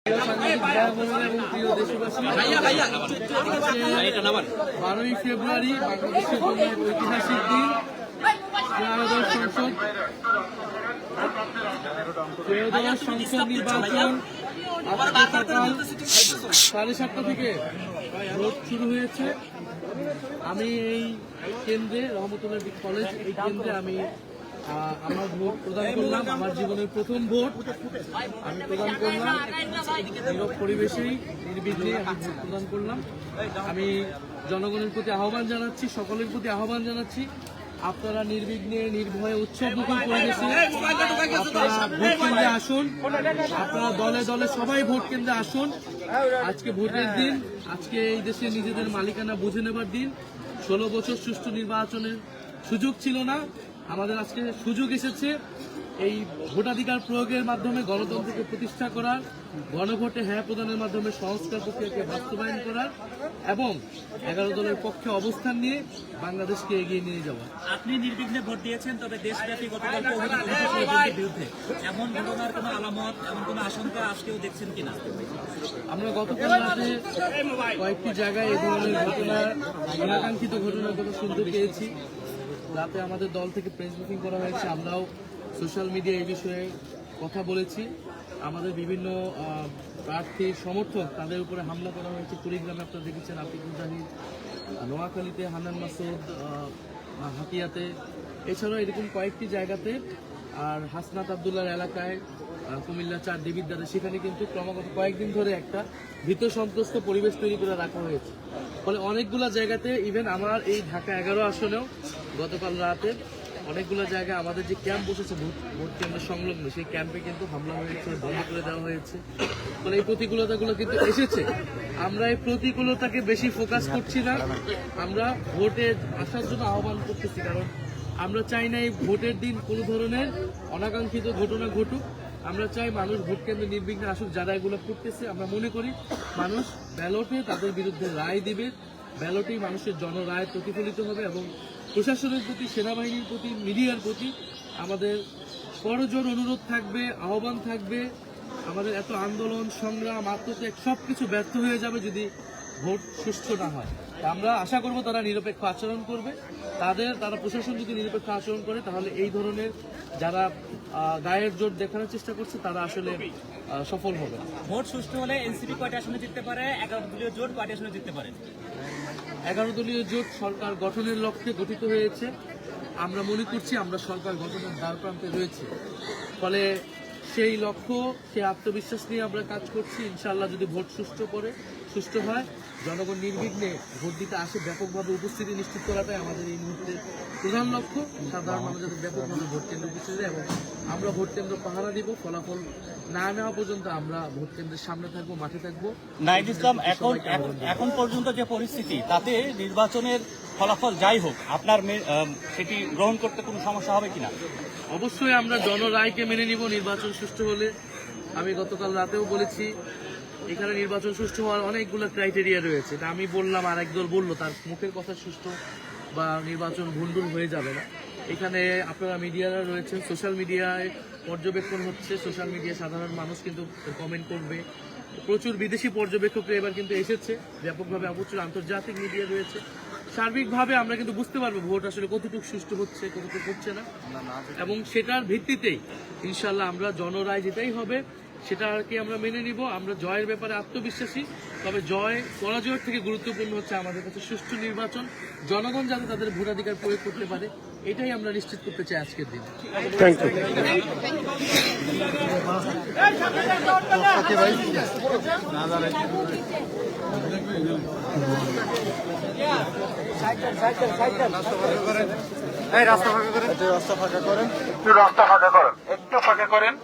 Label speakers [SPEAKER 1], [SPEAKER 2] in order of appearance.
[SPEAKER 1] 12ই ফেব্রুয়ারি বাংলাদেশের জন্য এক ঐতিহাসিক দিন। ত্রয়োদশ সংসদ নির্বাচন আজকে সকাল 7:30 থেকে ভোট শুরু হয়েছে। আমি এই কেন্দ্রে রহমতুল্লাহ কলেজ এই কেন্দ্রে আমি আমার ভোট প্রদান করলাম। আমার জীবনের প্রথম ভোট আমি প্রদান করলাম। নীরব পরিবেশেই নির্বিঘ্নে আমি ভোট প্রদান করলাম। আমি জনগণের প্রতি আহ্বান জানাচ্ছি, সকলের প্রতি আহ্বান জানাচ্ছি, আপনারা নির্বিঘ্নে নির্ভয়ে উৎসবমুখর পরিবেশে আপনারা ভোট কেন্দ্রে আসুন। আপনারা দলে দলে সবাই ভোট কেন্দ্রে আসুন। আজকে ভোটের দিন, আজকে এই দেশে নিজেদের মালিকানা বুঝে নেবার দিন। 16 বছর সুষ্ঠু নির্বাচনের সুযোগ ছিল না, আমাদের আজকে সুযোগ এসেছে এই ভোটাধিকার প্রয়োগের মাধ্যমে গণতন্ত্রকে প্রতিষ্ঠা করার, গণভোটে হ্যাঁ প্রদানের মাধ্যমে সংস্কার প্রক্রিয়াকে বাস্তবায়ন করার এবং 11 দলের পক্ষে অবস্থান নিয়ে বাংলাদেশকে এগিয়ে নিয়ে যাওয়া।
[SPEAKER 2] আপনি নির্বিঘ্নে ভোট দিয়েছেন, তবে দেশব্যাপী গতকাল বিরুদ্ধে এমন ঘটনার কোনো আলামত, এমন কোনো আশঙ্কা আজকেও দেখছেন কিনা?
[SPEAKER 1] আমরা গতকাল রাতে কয়েকটি জায়গায় এই ধরনের ঘটনার, অনাকাঙ্ক্ষিত ঘটনার কথা শুনতে পেয়েছি। রাতে আমাদের দল থেকে প্রেস ব্রিফিং করা হয়েছে, আমরাও সোশ্যাল মিডিয়া এই বিষয়ে কথা বলেছি। আমাদের বিভিন্ন প্রার্থীর সমর্থক তাদের উপরে হামলা করা হয়েছে। কুড়িগ্রামে আপনারা দেখেছেন আতিকুল জাহিদ, নোয়াখালীতে হান্নান মাসুদ, হাতিয়াতে, এছাড়াও এরকম কয়েকটি জায়গাতে, আর হাসনাত আবদুল্লার এলাকায়, কুমিল্লা 4 দেবিদ্বারে, সেখানে কিন্তু ক্রমাগত কয়েকদিন ধরে একটা ভীত সন্ত্রস্ত পরিবেশ তৈরি করে রাখা হয়েছে। ফলে অনেকগুলো জায়গাতে, ইভেন আমার এই ঢাকা 11 আসনেও গতকাল রাতে অনেকগুলো জায়গায় আমাদের যে ক্যাম্প বসেছে ভোট কেন্দ্র সংলগ্ন, সেই ক্যাম্পে কিন্তু হামলা হয়েছে, বন্ধ করে দেওয়া হয়েছে। ফলে এই প্রতিকূলতাগুলো কিন্তু এসেছে। আমরা এই প্রতিকূলতাকে বেশি ফোকাস করছি না, আমরা ভোটে আসার জন্য আহ্বান করতেছি। কারণ আমরা চাই না এই ভোটের দিন কোনো ধরনের অনাকাঙ্ক্ষিত ঘটনা ঘটুক। আমরা চাই মানুষ ভোট কেন্দ্রে নির্বিঘ্নে আসুক। যারা এগুলো করতেছে, আমরা মনে করি মানুষ ব্যালটে তাদের বিরুদ্ধে রায় দিবে, ব্যালটেই মানুষের জনরায় প্রতিফলিত হবে এবং প্রশাসনের প্রতি, সেনাবাহিনীর প্রতি, মিডিয়ার প্রতি আমাদের করজোড় অনুরোধ থাকবে, আহ্বান থাকবে। আমাদের এত আন্দোলন, সংগ্রাম, আত্মত্যাগ সবকিছু ব্যর্থ হয়ে যাবে যদি ভোট সুষ্ঠু না হয়। আমরা আশা করব তারা নিরপেক্ষ আচরণ করবে। তারা প্রশাসন যদি নিরপেক্ষ আচরণ করে, তাহলে এই ধরনের যারা গায়ের জোর দেখানোর চেষ্টা করছে তারা আসলে সফল হবে।
[SPEAKER 2] ভোট সুষ্ঠু হলে এনসিপি কয়টি আসনে জিততে পারে? 11 দলীয় জোট কয়টি আসনে জিততে পারে?
[SPEAKER 1] 11 দলীয় জোট সরকার গঠনের লক্ষ্যে গঠিত হয়েছে। আমরা মনে করছি আমরা সরকার গঠনের দ্বারপ্রান্তে রয়েছে। ফলে সেই লক্ষ্য, সেই আত্মবিশ্বাস নিয়ে আমরা কাজ করছি। ইনশাআল্লাহ যদি ভোট সুষ্ঠু হয়, জনগণ নির্বিঘ্নে ভোট দিতে আসে, ব্যাপকভাবে উপস্থিতি নিশ্চিত করাটাই আমাদের এই মুহূর্তে প্রধান লক্ষ্য। সাধারণ মানুষ যাতে ব্যাপকভাবে ভোট কেন্দ্রে উপস্থিত হয় এবং আমরা ভোট কেন্দ্র পাহারা দিব। ফলাফল না নেওয়া পর্যন্ত আমরা ভোট কেন্দ্রের সামনে থাকবো, মাঠে থাকবো।
[SPEAKER 2] নাইট ইসলাম, এখন পর্যন্ত যে পরিস্থিতি, তাতে নির্বাচনের ফলাফল যাই হোক, আপনার সেটি গ্রহণ করতে কোনো সমস্যা হবে কিনা?
[SPEAKER 1] অবশ্যই আমরা জনরায়কে মেনে নিব নির্বাচন সুষ্ঠু হলে। আমি গতকাল রাতেও বলেছি, এখানে নির্বাচন সুষ্ঠু হওয়ার অনেকগুলো ক্রাইটেরিয়া রয়েছে। এটা আমি বললাম, আর একদল বললো, তার মুখের কথা সুষ্ঠু বা নির্বাচন ভুলডুল হয়ে যাবে না। এখানে আপনারা মিডিয়ারা রয়েছেন, সোশ্যাল মিডিয়ায় পর্যবেক্ষণ হচ্ছে, সোশ্যাল মিডিয়ায় সাধারণ মানুষ কিন্তু কমেন্ট করবে। প্রচুর বিদেশি পর্যবেক্ষকরা এবার কিন্তু এসেছে ব্যাপকভাবে, প্রচুর আন্তর্জাতিক মিডিয়া রয়েছে। সার্বিকভাবে আমরা কিন্তু বুঝতে পারবো ভোট আসলে কতটুকু সুষ্ঠু হচ্ছে, কতটুকু হচ্ছে না, এবং সেটার ভিত্তিতেই ইনশাল্লাহ আমরা জনরায় যেটাই হবে সেটাকে আমরা মেনে নিব। আমরা জয়ের ব্যাপারে আত্মবিশ্বাসী, তবে পরাজয়ের থেকে গুরুত্বপূর্ণ হচ্ছে আমাদের কাছে সুষ্ঠু নির্বাচন, জনগণ যাতে তাদের ভোটাধিকার প্রয়োগ করতে পারে, এটাই আমরা নিশ্চিত করতে চাই আজকের দিন।
[SPEAKER 3] রাস্তা ফাঁকা করেন, একটু ফাঁকা করেন।